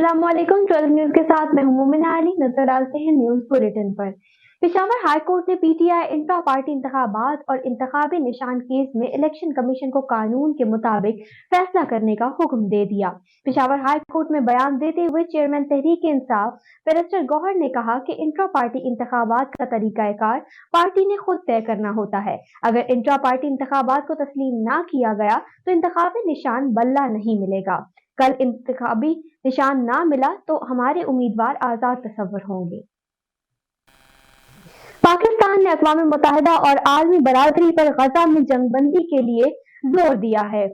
अस्सलाम वालेकुम। 12 न्यूज के साथ मैं हूं मोमिना अली। नजर डालते हैं न्यूज बुलेटिन पर। पेशावर हाई कोर्ट ने पीटीआई इंट्रा पार्टी इंतखाबात और इंतखाबी निशान केस में इलेक्शन कमीशन को कानून के मुताबिक फैसला करने का हुक्म दे दिया। पेशावर हाई कोर्ट में बयान देते हुए चेयरमैन तहरीक इंसाफ बैरिस्टर गौहर ने कहा कि इंट्रा पार्टी इंतखाबात का तरीकाकार पार्टी ने खुद तय करना होता है। अगर इंट्रा पार्टी इंतखाबात को तस्लीम ना किया गया तो इंतखाबी निशान बल्ला नहीं मिलेगा। कल इंतखाबी निशान ना मिला तो हमारे उम्मीदवार आजाद तस्वर होंगे। पाकिस्तान ने अक़वाम मुत्तहिदा और आलमी बरादरी पर गजा में जंगबंदी के लिए जोर दिया है।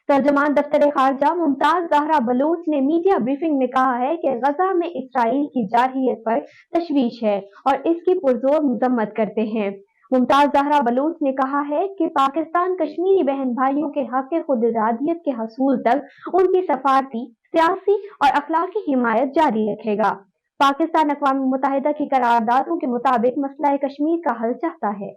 तर्जुमान दफ्तर खारजा मुमताज ज़हरा बलोच ने मीडिया ब्रीफिंग में कहा है कि गजा में इसराइल की जारहियत पर तशवीश है और इसकी पुरजोर मजम्मत करते हैं। मुमताज ज़हरा बलोच ने कहा है कि पाकिस्तान कश्मीरी बहन भाइयों के हक खुद इरादियत के हसूल तक उनकी सफारती, सियासी और अखलाकी हिमायत जारी रखेगा। पाकिस्तान अक़वाम मुत्तहिदा की करारदादों के मुताबिक मसला कश्मीर का हल चाहता है।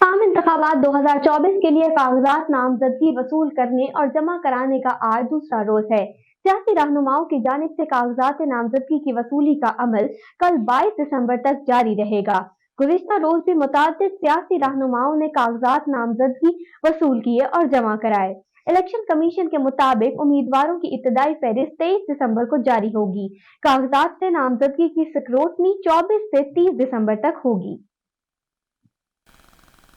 आम इंतखाबात 2024 के लिए कागजात नामजदगी वसूल करने और जमा कराने का आज दूसरा रोज है। सियासी रहनुमाओं की जानिब से कागजात नामजदगी की वसूली का अमल कल 22 दिसंबर तक जारी रहेगा। गुज़िश्ता रोज भी मुतादिद सियासी रहनुमाओं ने कागजात नामजदगी वसूल किए और जमा कराए। इलेक्शन कमीशन के मुताबिक उम्मीदवारों की इब्तदाई फहरिस्त 23 दिसंबर को जारी होगी। कागजात से नामजदगी की स्क्रूटनी 24 से 30 दिसंबर तक होगी।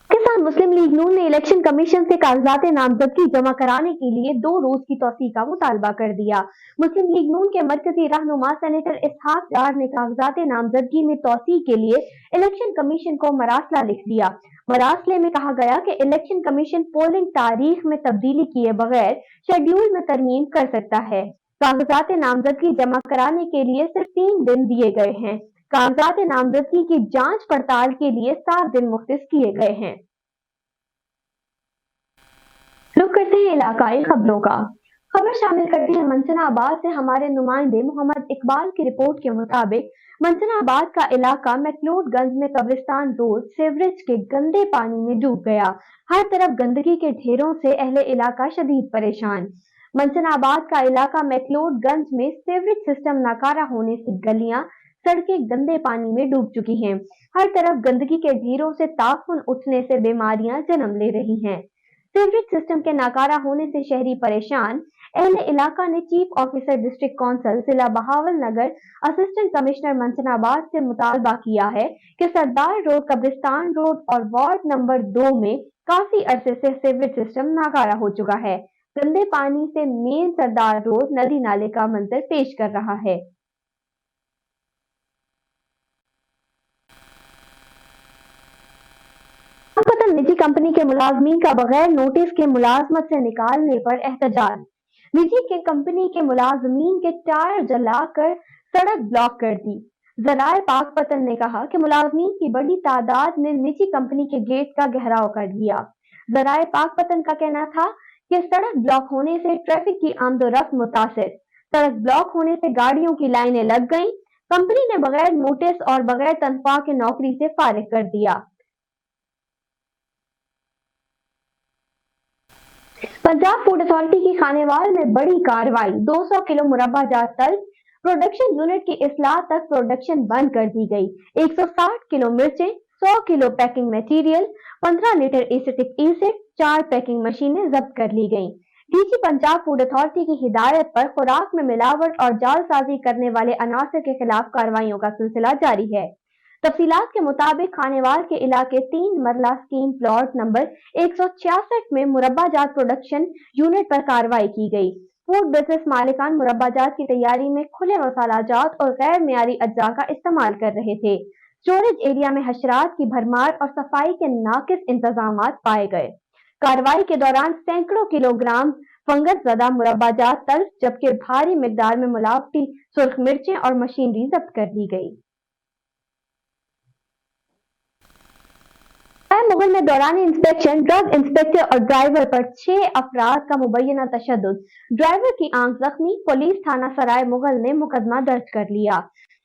पाकिस्तान मुस्लिम लीग नून ने इलेक्शन कमीशन से कागजात नामजदगी जमा कराने के लिए 2 रोज की तौसीह का मुतालबा कर दिया। मुस्लिम लीग नून के मरकजी रहनुमा सेनेटर इसहाक डार ने कागजात नामजदगी में तौसीह के लिए इलेक्शन कमीशन को मरासला लिख दिया। मरासले में कहा गया कि इलेक्शन कमीशन पोलिंग तारीख में तब्दीली किए बगैर शेड्यूल में तरमीम कर सकता है। कागजात नामजदगी जमा कराने के लिए सिर्फ 3 दिन दिए गए हैं। कागजात नामजदगी की जांच पड़ताल के लिए 7 दिन मुख्तस किए गए हैं। रुक करते हैं इलाकाई खबरों का। खबर शामिल करते हैं मंसनाबाद से। हमारे नुमाइंदे मोहम्मद इकबाल की रिपोर्ट के मुताबिक मंसनाबाद का इलाका मैक्लोडगंज में कब्रिस्तान रोड सीवरेज के गंदे पानी में डूब गया। हर तरफ गंदगी के ढेरों से अहले इलाका शदीद परेशान। मंसनाबाद का इलाका मैक्लोडगंज में सीवरेज सिस्टम नाकारा होने से गलियां, सड़कें गंदे पानी में डूब चुकी हैं। हर तरफ गंदगी के ढेरों से ताफुन उठने से बीमारियां जन्म ले रही हैं। सीवरेज सिस्टम के नाकारा होने से शहरी परेशान। अहले इलाका ने चीफ ऑफिसर डिस्ट्रिक्ट काउंसिल जिला बहावलनगर असिस्टेंट कमिश्नर मंसनाबाद से मुतालबा किया है कि सरदार रोड, कब्रिस्तान रोड और वार्ड नंबर 2 में काफी अरसे से सीवरेज सिस्टम नाकारा हो चुका है। गंदे पानी से मेन सरदार रोड नदी नाले का मंजर पेश कर रहा है। निजी कंपनी के मुलाजमीन का बगैर नोटिस के मुलाजमत से निकालने पर एहतजाज। निजी के कंपनी के मुलाजमीन के टायर जलाकर सड़क ब्लॉक कर दी। ज़राए पाकपतन ने कहा कि मुलाजमीन की बड़ी तादाद ने निजी कंपनी के गेट का घेराव कर दिया। ज़राए पाकपतन का कहना था कि सड़क ब्लॉक होने से ट्रैफिक की आमदोरफ्त मुतासिर। सड़क ब्लॉक होने से गाड़ियों की लाइनें लग गईं। कंपनी ने बगैर नोटिस और बगैर तनख्वाह के नौकरी से फारिग कर दिया। पंजाब फूड अथॉरिटी की खानेवाल में बड़ी कार्रवाई। 200 किलो मुरब्बा जात तल्ख। प्रोडक्शन यूनिट की इस्लाह तक प्रोडक्शन बंद कर दी गई। 160 किलो मिर्चें, 100 kilo packing material, 15 litre acetic acid, 4 packing मशीनें जब्त कर ली गईं। डीजी पंजाब फूड अथॉरिटी की हिदायत पर खुराक में मिलावट और जालसाजी करने वाले अनासर के खिलाफ कार्रवाइयों का सिलसिला जारी है। तफसीलात के मुताबिक खानेवाल के इलाके 3 मरला स्कीम प्लॉट नंबर 166 में मुरब्बाजात प्रोडक्शन यूनिट पर कार्रवाई की गई। फूड बिजनेस मालिकान मुरब्बाजात की तैयारी में खुले मसालाजात और गैर मियारी अज्जा का इस्तेमाल कर रहे थे। स्टोरेज एरिया में हशरात की भरमार और सफाई के नाकिस इंतजाम पाए गए। कार्रवाई के दौरान सैकड़ों किलोग्राम फंगस ज़दा मुरब्बाजात तल्ख जबकि भारी मिकदार में मिलावटी सुर्ख मिर्चें और मशीनरी जब्त कर ली गई। मुगल में दौरान इंस्पेक्शन ड्रग इंस्पेक्टर और ड्राइवर पर 6 अफराद का मुबैना तशद्दुद। ड्राइवर की आंख जख्मी। पुलिस थाना सराय मुगल ने मुकदमा दर्ज कर लिया।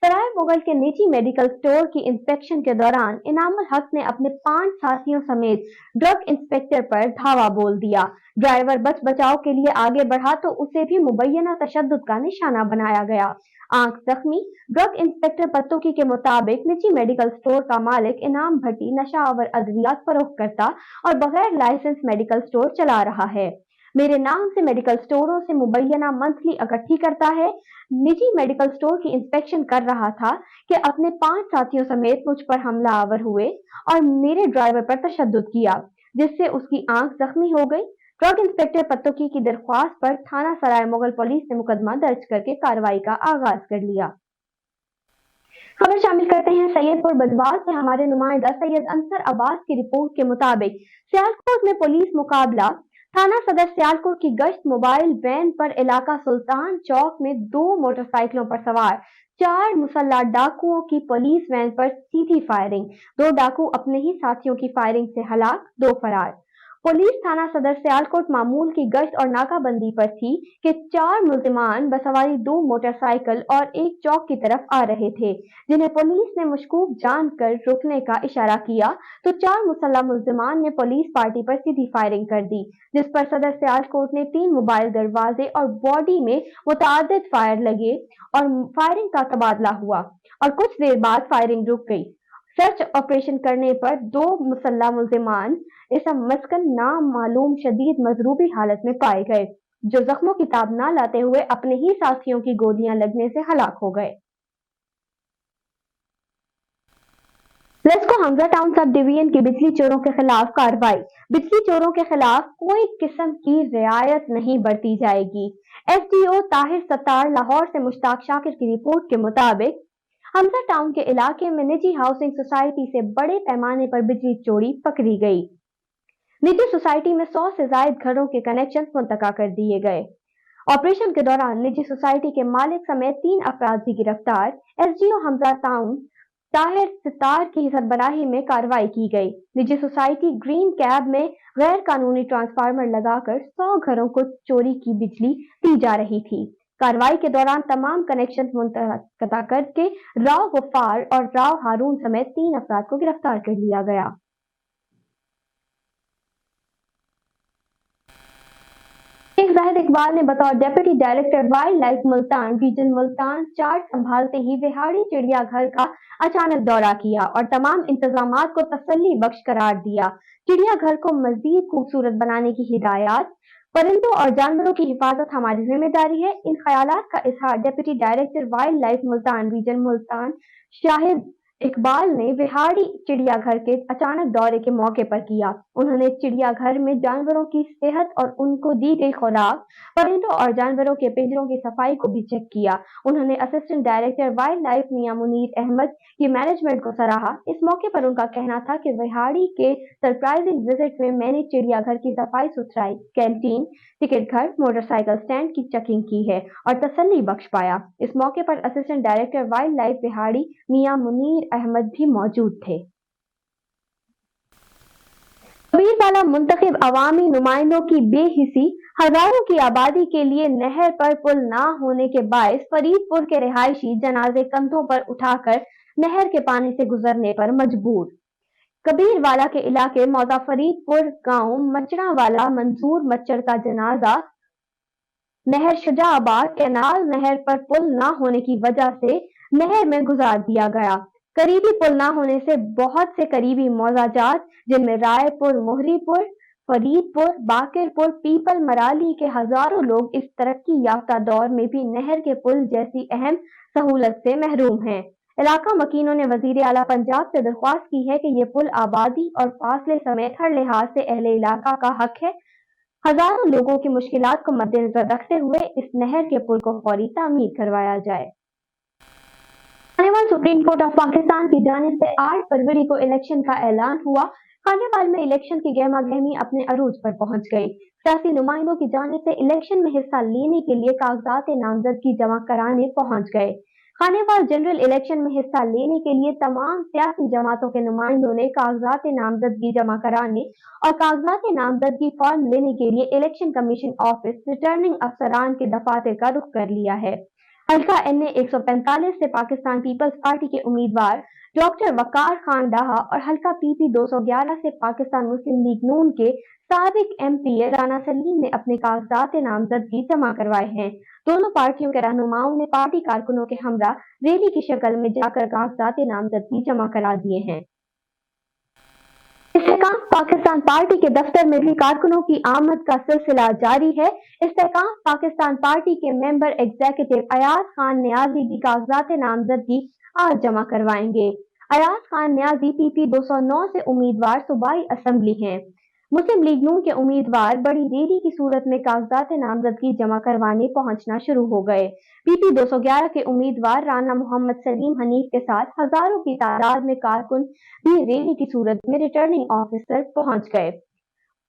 सराय मुगल के निजी मेडिकल स्टोर की इंस्पेक्शन के दौरान इनामुल हक ने अपने 5 साथियों समेत ड्रग इंस्पेक्टर पर धावा बोल दिया। ड्राइवर बच बचाव के लिए आगे बढ़ा तो उसे भी मुबैना तशद्दुद का निशाना बनाया गया। आंख जख्मी ड्रग इंस्पेक्टर पत्तोकी के मुताबिक निजी मेडिकल स्टोर का मालिक इनाम भट्टी नशावर अद्वियात फरोख्त करता और बगैर लाइसेंस मेडिकल स्टोर चला रहा है। मेरे नाम से मेडिकल स्टोरों से मुबैना मंथली इकट्ठी करता है। निजी मेडिकल स्टोर की इंस्पेक्शन कर रहा था कि अपने 5 साथियों समेत मुझ पर हमलावर हुए और मेरे ड्राइवर पर तशद्दुद किया, जिससे उसकी आंख जख्मी हो गई। ड्रग इंस्पेक्टर पत्तोकी की दरख्वास्त पर थाना सराय मुगल पुलिस ने मुकदमा दर्ज करके कार्रवाई का आगाज कर लिया। खबर शामिल करते हैं सैयदपुर बजवाल से हमारे नुमाइंदा सैयद अंसर अब्बास की रिपोर्ट के मुताबिक सियालकोट में पुलिस मुकाबला। थाना सदर सियालकोट की गश्त मोबाइल वैन पर इलाका सुल्तान चौक में 2 मोटरसाइकिलों पर सवार 4 मुसल्लह डाकुओं की पुलिस वैन पर सीधी फायरिंग। 2 डाकू अपने ही साथियों की फायरिंग से हलाक, 2 फरार। पुलिस थाना सदर सियालकोट मामूल की गश्त और नाकाबंदी पर थी कि 4 मुल्जिमान बसवारी 2 मोटरसाइकिल और एक चौक की तरफ आ रहे थे, जिन्हें पुलिस ने मशकूक जानकर रुकने का इशारा किया तो 4 मुसल्लह मुल्जिमान ने पुलिस पार्टी पर सीधी फायरिंग कर दी, जिस पर सदर सियालकोट ने 3 मोबाइल दरवाजे और बॉडी में मुतअद्दिद फायर लगे और फायरिंग का तबादला हुआ और कुछ देर बाद फायरिंग रुक गई। सर्च ऑपरेशन करने पर 2 मुसल्लह मुल्जिमान इसम मस्कन नाम मालूम शदीद मजरूबी हालत में पाए गए, जो जख्मों की ताब न लाते हुए अपने ही साथियों की गोलियां लगने से हलाक हो गए। LESCO Hamza town sub division की बिजली चोरों के खिलाफ कार्रवाई। बिजली चोरों के खिलाफ कोई किस्म की रियायत नहीं बरती जाएगी। एसडीओ ताहिर सत्तार लाहौर से मुश्ताक शाकिर की रिपोर्ट के मुताबिक हमजा टाउन के इलाके में निजी हाउसिंग सोसाइटी से बड़े पैमाने पर बिजली चोरी पकड़ी गई। निजी सोसाइटी में 100 से ज्यादा घरों के कनेक्शन मुंतका कर दिए गए। ऑपरेशन के दौरान निजी सोसाइटी के मालिक समेत 3 अफराद भी गिरफ्तार। एसडीओ हमजा टाउन ताहिर सितार की सरबराही में कार्रवाई की गई। निजी सोसाइटी ग्रीन कैब में गैर कानूनी ट्रांसफार्मर लगाकर 100 घरों को चोरी की बिजली दी जा रही थी। कार्रवाई के दौरान तमाम कनेक्शन मुंतका करके राव गफ्फार और राव हारून समेत 3 अफराद को गिरफ्तार कर लिया गया। शेख जाहिद इकबाल ने बतौर deputy director wildlife Multan region Multan charge संभालते ही विहाड़ी चिड़ियाघर का अचानक दौरा किया और तमाम इंतजामात को तसल्ली बख्श करार दिया। चिड़ियाघर को मजीद खूबसूरत बनाने की हिदायत। परिंदों और जानवरों की हिफाजत हमारी जिम्मेदारी है। इन ख्यालात का इजहार deputy director wildlife Multan region Multan Shahid Iqbal ने विहाड़ी चिड़ियाघर के अचानक दौरे के मौके पर किया। उन्होंने चिड़ियाघर में जानवरों की सेहत और उनको दी गई खुराक, परिंदों और जानवरों के पिंजरों की सफाई को भी चेक किया। उन्होंने असिस्टेंट डायरेक्टर वाइल्ड लाइफ मियां मुनीर अहमद की मैनेजमेंट को सराहा। इस मौके पर उनका कहना था कि विहाड़ी के सरप्राइजिंग विजिट में मैंने चिड़ियाघर की सफाई सुथराई, कैंटीन, टिकट घर, मोटरसाइकिल स्टैंड की चेकिंग की है और तसल्ली बख्श पाया। इस मौके पर assistant director wildlife Vehari Mian Munir Ahmad भी मौजूद थे। कबीरवाला मुंतखब अवामी नुमाइंदों की बेहिसी। हजारों की आबादी के लिए नहर पर पुल ना होने के बायस फरीदपुर के रिहायशी जनाजे कंधों पर उठाकर नहर के पानी से गुजरने पर मजबूर। कबीरवाला के इलाके मौजा फरीदपुर गांव मचड़ावाला मंसूर मच्चर का जनाजा नहर शुजाआबाद कैनाल नहर पर पुल न होने की वजह से नहर में गुजार दिया गया। करीबी पुल न होने से बहुत से करीबी मौजाजात जिनमें रायपुर, मोहरीपुर, फरीदपुर, बाकिरपुर, पीपल, मराली के हजारों लोग इस तरक्की याफ्ता दौर में भी नहर के पुल जैसी अहम सहूलत से महरूम हैं। इलाका मकीनों ने वजीर आला पंजाब से दरख्वास्त की है कि ये पुल आबादी और फासले समेत हर लिहाज से अहले इलाका का हक है। हजारों लोगों की मुश्किलात को मद्देनजर रखते हुए इस नहर के पुल को फौरी तामीर करवाया जाए। Khanewal supreme court of Pakistan की जानिब से 8 फरवरी को इलेक्शन का ऐलान हुआ। खानेवाल में इलेक्शन की गहमा गहमी अपने अरूज पर पहुंच गई। सियासी नुमाइंदों की जानिब से इलेक्शन में हिस्सा लेने के लिए कागजात नामजदगी जमा कराने पहुंच गए। खानेवाल जनरल इलेक्शन में हिस्सा लेने के लिए तमाम सियासी जमातों के नुमाइंदों ने कागजात नामजदगी जमा कराने और कागजात नामजदगी फॉर्म लेने के लिए इलेक्शन कमीशन ऑफिस रिटर्निंग अफसरान के दफातर का रुख कर लिया है। हल्का NA 145 से पाकिस्तान पीपल्स पार्टी के उम्मीदवार डॉक्टर वकार खान डाहा और हल्का PP 211 से पाकिस्तान मुस्लिम लीग नून के साबिक MP राना सलीम ने अपने कागजात नामजदगी जमा करवाए हैं। दोनों पार्टियों के रहनुमाओं ने पार्टी कारकुनों के हमरा रैली की शक्ल में जाकर कागजात नामजदगी जमा करा दिए हैं। इस्तेकाम पाकिस्तान पार्टी के दफ्तर में भी कारकुनों की आमद का सिलसिला जारी है। इस्तेकाम पाकिस्तान पार्टी के मेंबर एग्जीक्यूटिव अयाज खान न्याजी भी कागजात नामजदगी आज जमा करवाएंगे। अयाज खान न्याजी PP 209 से उम्मीदवार सूबाई असम्बली हैं। मुस्लिम लीग नून के उम्मीदवार बड़ी देरी की सूरत में कागजात नामजदगी जमा करवाने पहुंचना शुरू हो गए। PP 211 के उम्मीदवार राना मोहम्मद सलीम हनीफ के साथ हजारों की तादाद में कारकुन भी रैली की सूरत में रिटर्निंग ऑफिसर पहुंच गए।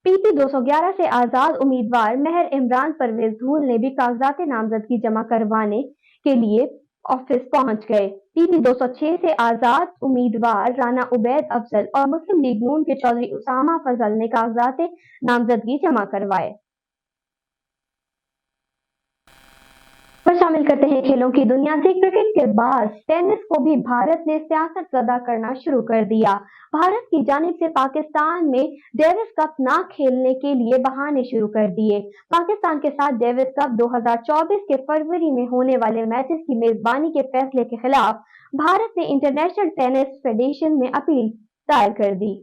PP 211 से आजाद उम्मीदवार मेहर इमरान परवेज धूल ने भी कागजात नामजदगी जमा करवाने के लिए ऑफिस पहुंच गए। PP 206 से आजाद उम्मीदवार राना उबैद अफजल और मुस्लिम लीग नून के चौधरी उसामा फजल ने कागजात नामजदगी जमा करवाए। पर शामिल करते हैं खेलों की दुनिया से। क्रिकेट के बाद टेनिस को भी भारत ने सियासत ज़दा करना शुरू कर दिया। भारत की जानिब से पाकिस्तान में डेविस कप ना खेलने के लिए बहाने शुरू कर दिए। पाकिस्तान के साथ डेविस कप 2024 के फरवरी में होने वाले मैचेस की मेजबानी के फैसले के खिलाफ भारत ने इंटरनेशनल टेनिस फेडरेशन में अपील दायर कर दी।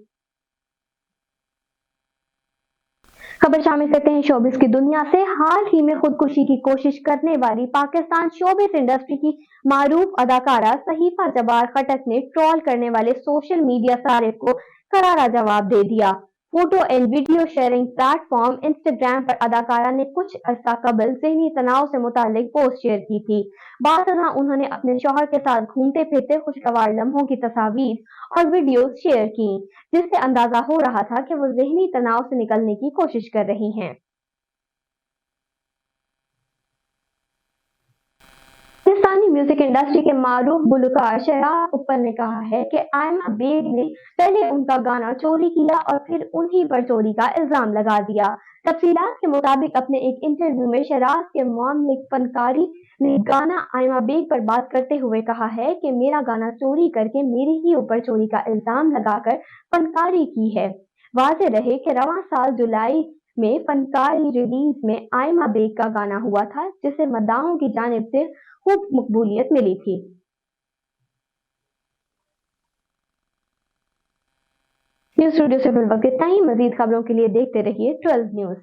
खबर शामिल करते हैं शोबिस की दुनिया से। हाल ही में खुदकुशी की कोशिश करने वाली पाकिस्तान शोबिस इंडस्ट्री की मारूफ अदाकारा सहीफा जबार खटक ने ट्रोल करने वाले सोशल मीडिया सारिफ को करारा जवाब दे दिया। Photo and video sharing platform Instagram पर अदाकारा ने कुछ अर्सा कबल ज़हनी तनाव से मुतालिक पोस्ट शेयर की थी। बाज़ उन्होंने अपने शौहर के साथ घूमते फिरते खुशगवार लम्हों की तस्वीर और वीडियो शेयर की, जिससे अंदाजा हो रहा था कि वो ज़हनी तनाव से निकलने की कोशिश कर रही हैं। पाकिस्तानी म्यूजिक इंडस्ट्री के मारूफ गुलकार शराब कपूर ने कहा है कि आयमा बेग ने पहले उनका गाना चोरी किया और फिर उन्हीं पर चोरी का इल्जाम लगा दिया। तफसीलात के मुताबिक अपने एक इंटरव्यू में शराब के मामले फनकारी ने गाना आयमा बेग पर बात करते हुए कहा है कि मेरा गाना चोरी करके मेरे ही ऊपर चोरी का इल्जाम लगाकर फनकारी की है। वाज़ेह रहे कि रवां साल जुलाई में फनकारी रिलीज में आयमा बेग का गाना हुआ था, जिसे मद्दाहों की जानिब से खूब मकबूलियत मिली थी। न्यूज़ स्टूडियो से फिलहाल इतना ही। मजीद खबरों के लिए देखते रहिए 12 न्यूज़।